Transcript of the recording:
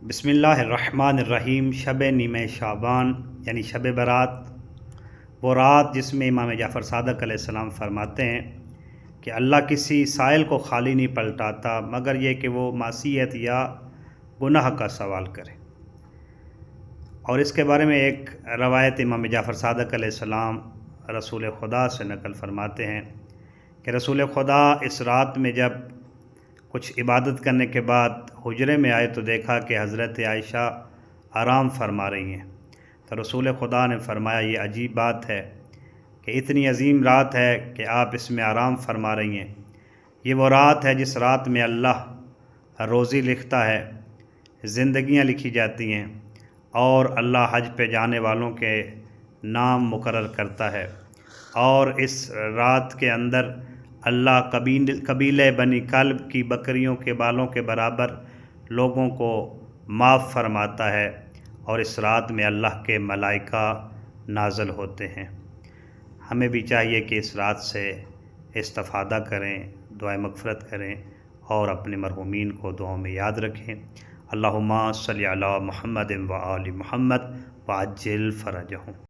بسم اللہ الرحمن الرحیم۔ شب نیم شعبان یعنی شب برات، وہ رات جس میں امام جعفر صادق علیہ السلام فرماتے ہیں کہ اللہ کسی سائل کو خالی نہیں پلٹاتا مگر یہ کہ وہ معصیت یا گناہ کا سوال کرے۔ اور اس کے بارے میں ایک روایت امام جعفر صادق علیہ السلام رسول خدا سے نقل فرماتے ہیں کہ رسول خدا اس رات میں جب کچھ عبادت کرنے کے بعد حجرے میں آئے تو دیکھا کہ حضرت عائشہ آرام فرما رہی ہیں۔ تو رسول خدا نے فرمایا یہ عجیب بات ہے کہ اتنی عظیم رات ہے کہ آپ اس میں آرام فرما رہی ہیں۔ یہ وہ رات ہے جس رات میں اللہ روزی لکھتا ہے، زندگیاں لکھی جاتی ہیں اور اللہ حج پہ جانے والوں کے نام مقرر کرتا ہے، اور اس رات کے اندر اللہ قبیلے بنی کلب کی بکریوں کے بالوں کے برابر لوگوں کو معاف فرماتا ہے، اور اس رات میں اللہ کے ملائکہ نازل ہوتے ہیں۔ ہمیں بھی چاہیے کہ اس رات سے استفادہ کریں، دعائے مغفرت کریں اور اپنے مرحومین کو دعاؤں میں یاد رکھیں۔ اللہم صلی علی محمد و آل محمد وعجل فرجہم۔